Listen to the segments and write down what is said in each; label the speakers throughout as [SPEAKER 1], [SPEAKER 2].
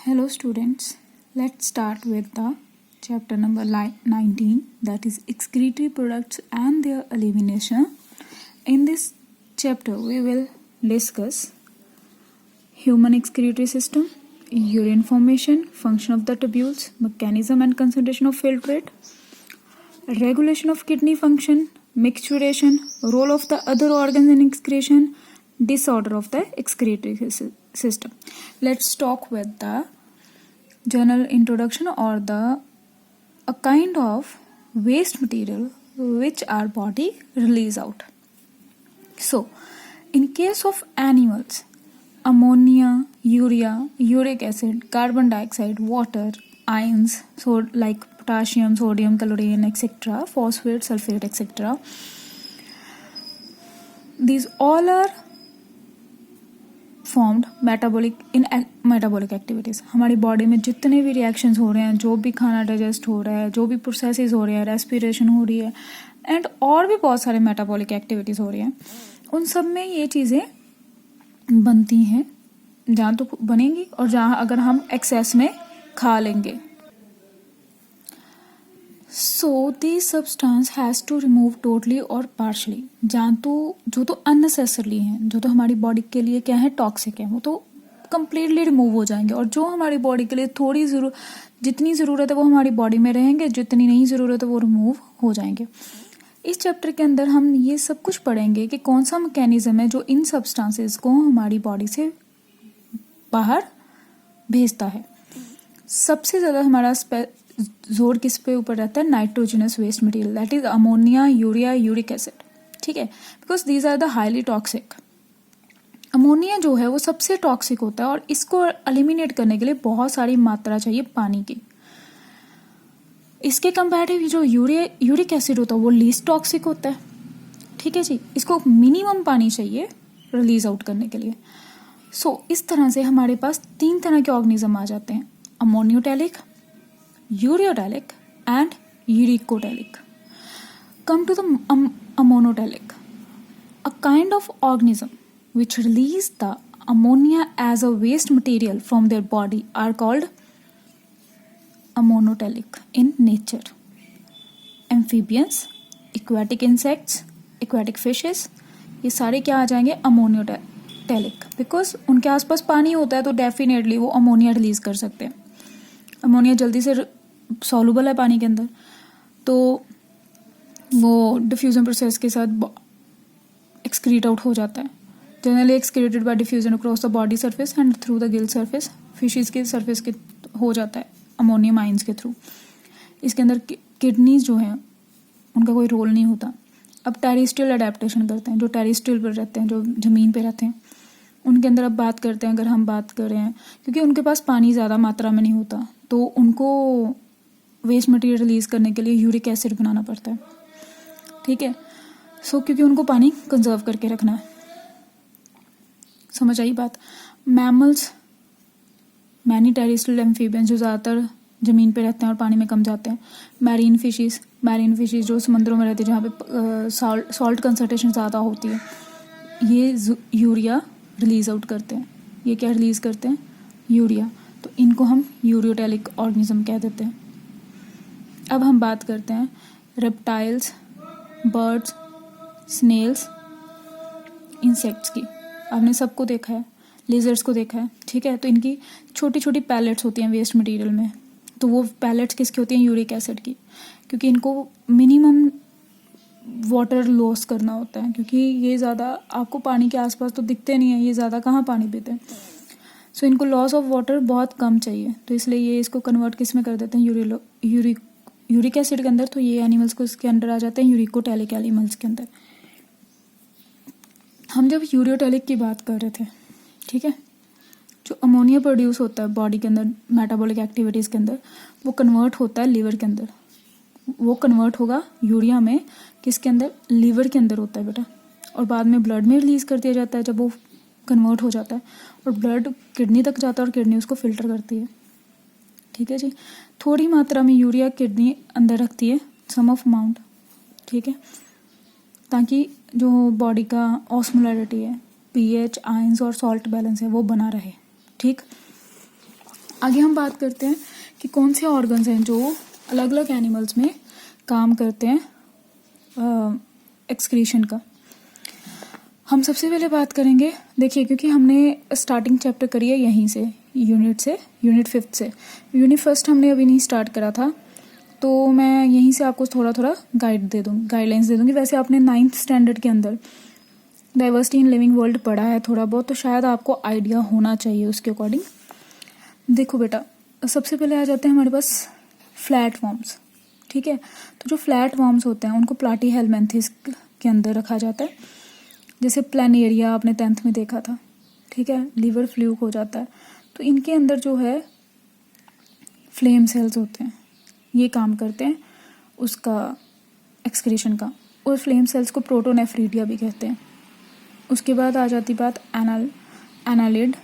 [SPEAKER 1] Hello students, let's start with the chapter number 19, that is excretory products and their elimination. In this chapter we will discuss human excretory system, urine formation, function of the tubules, mechanism and concentration of filtrate, regulation of kidney function, micturition, role of the other organs in excretion, disorder of the excretory system. Let's talk with the general introduction or a kind of waste material which our body release out. So, in case of animals, ammonia, urea, uric acid, carbon dioxide, water, ions, so like potassium, sodium, chlorine, etc., phosphate, sulfate, etc. These all are formed metabolic activities. हमारी body में जितने भी reactions हो रहे हैं, जो भी खाना डाइजेस्ट हो रहा है, जो भी प्रोसेसेस हो रहे हैं, रेस्पिरेशन हो रही है एंड और भी बहुत सारे मेटाबॉलिक एक्टिविटीज़ हो रही हैं, उन सब में ये चीज़ें बनती हैं, जहाँ तो बनेंगी और जहाँ अगर हम एक्सेस में खा लेंगे. So this substance has to remove totally और पार्शली. जहाँ तो जो तो अननेसेसरली हैं, जो तो हमारी बॉडी के लिए क्या है, टॉक्सिक है, वो तो कम्प्लीटली रिमूव हो जाएंगे. और जो हमारी बॉडी के लिए जितनी ज़रूरत है वो हमारी बॉडी में रहेंगे, जितनी नहीं ज़रूरत है वो रिमूव हो जाएंगे. इस चैप्टर के अंदर हम ये सब कुछ पढ़ेंगे कि कौन सा मैकेनिज्म है जो इन सब्सटेंसेस को हमारी बॉडी से बाहर भेजता है. सबसे ज़्यादा हमारा जोर किस पे ऊपर रहता है, nitrogenous waste material, that is ammonia, urea, uric acid. ठीक है, because these are the highly toxic. Ammonia जो है वो सबसे टॉक्सिक होता है और इसको एलिमिनेट करने के लिए बहुत सारी मात्रा चाहिए पानी की. इसके कंपैरेटिव जो यूरिक एसिड होता है वो लीस्ट टॉक्सिक होता है. ठीक है जी, इसको मिनिमम पानी चाहिए रिलीज आउट करने के लिए. सो इस तरह से हमारे पास 3 तरह के ऑर्गेनिज्म आ जाते हैं, अमोनियोटैलिक, ureotelic and uricotelic. Come to the ammonotelic, a kind of organism which release the ammonia as a waste material from their body are called ammonotelic in nature. Amphibians, aquatic insects, aquatic fishes, ये सारे क्या आ जाएंगे, अमोनियोटैलिक, because उनके आसपास पानी होता है तो डेफिनेटली वो अमोनिया रिलीज कर सकते हैं. अमोनिया जल्दी से सॉल्युबल है पानी के अंदर, तो वो डिफ्यूजन प्रोसेस के साथ एक्सक्रीट आउट हो जाता है. Generally excreted by diffusion across the body surface and through the Gill surface. Fishes के सरफेस के हो जाता है अमोनियम आइंस के थ्रू. इसके अंदर किडनीज जो हैं उनका कोई रोल नहीं होता. अब टेरेस्ट्रियल अडेप्टेशन करते हैं, जो टेरेस्ट्रियल पर रहते हैं, जो ज़मीन पे रहते हैं, उनके अंदर अब बात करते हैं. अगर हम बात करें, क्योंकि उनके पास पानी ज़्यादा मात्रा में नहीं होता, तो उनको वेस्ट मटेरियल रिलीज़ करने के लिए यूरिक एसिड बनाना पड़ता है. ठीक है, सो क्योंकि उनको पानी कंजर्व करके रखना है. समझ आई बात. मैमल्स, मैनी टेरेस्ट्रियल एम्फीबियंस जो ज़्यादातर ज़मीन पे रहते हैं और पानी में कम जाते हैं. मैरीन फिशेस जो समुद्रों में रहती है, जहाँ पे सॉल्ट कंसंट्रेशन ज़्यादा होती है, ये यूरिया रिलीज़ आउट करते हैं. ये क्या रिलीज़ करते हैं, यूरिया. तो इनको हम यूरियोटैलिक ऑर्गेनिज्म कह देते हैं. अब हम बात करते हैं रेप्टाइल्स, बर्ड्स, स्नेल्स, इंसेक्ट्स की. आपने सबको देखा है, लेजर्स को देखा है. ठीक है, तो इनकी छोटी छोटी पैलेट्स होती हैं वेस्ट मटेरियल में. तो वो पैलेट्स किसकी होती हैं, यूरिक एसिड की, क्योंकि इनको मिनिमम वाटर लॉस करना होता है, क्योंकि ये ज़्यादा आपको पानी के आसपास तो दिखते नहीं है, ये ज़्यादा कहाँ पानी पीते हैं. सो इनको लॉस ऑफ वाटर बहुत कम चाहिए, तो इसलिए ये इसको कन्वर्ट किस में कर देते हैं, यूरिक एसिड के अंदर. तो ये एनिमल्स को इसके अंदर आ जाते हैं, यूरिकोटैलिक एनिमल्स के अंदर. हम जब यूरियोटैलिक की बात कर रहे थे, ठीक है, जो अमोनिया प्रोड्यूस होता है बॉडी के अंदर मेटाबॉलिक एक्टिविटीज़ के अंदर, वो कन्वर्ट होता है लीवर के अंदर. वो कन्वर्ट होगा यूरिया में, किसके अंदर, लीवर के अंदर होता है बेटा. और बाद में ब्लड में रिलीज़ कर दिया जाता है जब वो कन्वर्ट हो जाता है, और ब्लड किडनी तक जाता है और किडनी उसको फिल्टर करती है. ठीक है जी, थोड़ी मात्रा में यूरिया किडनी अंदर रखती है, सम ऑफ अमाउंट. ठीक है, ताकि जो बॉडी का ऑस्मोलैरिटी है, पीएच, आयंस और सॉल्ट बैलेंस है, वो बना रहे. ठीक, आगे हम बात करते हैं कि कौन से ऑर्गन्स हैं जो अलग अलग एनिमल्स में काम करते हैं एक्सक्रीशन का। हम सबसे पहले बात करेंगे, देखिए क्योंकि हमने स्टार्टिंग चैप्टर करी है यहीं से, यूनिट 5 से। यूनिट 1 हमने अभी नहीं स्टार्ट करा था, तो मैं यहीं से आपको थोड़ा थोड़ा गाइडलाइंस दे दूँगी। वैसे आपने 9th स्टैंडर्ड के अंदर डाइवर्सिटी इन लिविंग वर्ल्ड पढ़ा है थोड़ा बहुत, तो शायद आपको आइडिया होना चाहिए उसके अकॉर्डिंग। देखो बेटा, सबसे पहले आ जाते हैं हमारे पास फ्लैट वॉर्म्स, ठीक है। तो जो फ्लैट वॉर्म्स होते हैं उनको प्लाटीहेलमिन्थेस के अंदर रखा जाता है। जैसे प्लानेरिया आपने 10th में देखा था, ठीक है, लीवर फ्लूक हो जाता है, तो इनके अंदर जो है फ्लेम सेल्स होते हैं, ये काम करते हैं उसका एक्सक्रीशन का, और फ्लेम सेल्स को प्रोटोनेफ्रीडिया भी कहते हैं। उसके बाद आ जाती बात एनालिड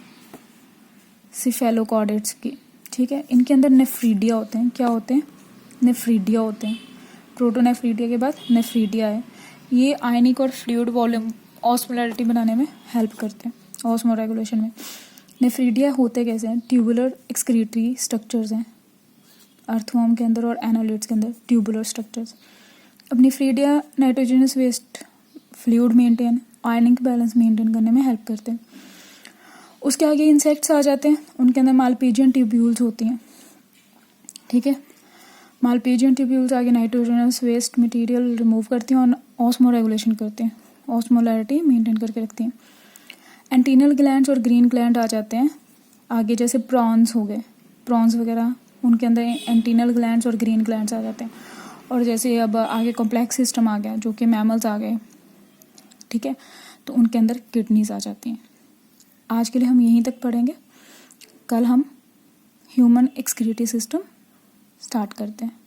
[SPEAKER 1] सिफेलोकॉर्डेट्स की, ठीक है। इनके अंदर नेफ्रीडिया होते हैं। क्या होते हैं? नेफ्रीडिया होते हैं। प्रोटोनेफ्रीडिया के बाद नेफ्रीडिया है। ये आयनिक और फ्लूइड वॉल्यूम ऑस्मोलैरिटी बनाने में हेल्प करते हैं, ऑस्मो रेगुलेशन में। नेफ्रीडिया होते कैसे हैं? ट्यूबुलर एक्सक्रीटरी स्ट्रक्चर्स हैं अर्थवॉर्म के अंदर और एनालिड्स के अंदर, ट्यूबुलर स्ट्रक्चर्स। अब nephridia nitrogenous waste, fluid maintain, ionic balance maintain करने में हेल्प करते हैं। उसके आगे इंसेक्ट्स आ जाते हैं, उनके अंदर मालपीजियन ट्यूब्यूल्स होती हैं, ठीक है। मालपीजियन ट्यूब्यूल्स आगे नाइट्रोजनस वेस्ट मटेरियल रिमूव करती हैं और ऑस्मो रेगुलेशन करते हैं, ऑस्मोलैरिटी मेंटेन करके रखती हैं। एंटीनल ग्लैंड्स और ग्रीन ग्लैंड आ जाते हैं आगे, जैसे प्रॉन्स हो गए, प्रॉन्स वगैरह, उनके अंदर एंटीनल ग्लैंड्स और ग्रीन ग्लैंड्स आ जाते हैं। और जैसे अब आगे कॉम्प्लेक्स सिस्टम आ गया, जो कि मैमल्स आ गए, ठीक है, तो उनके अंदर किडनीज आ जाती हैं। आज के लिए हम यहीं तक पढ़ेंगे, कल हम ह्यूमन एक्सक्रीटरी सिस्टम स्टार्ट करते हैं।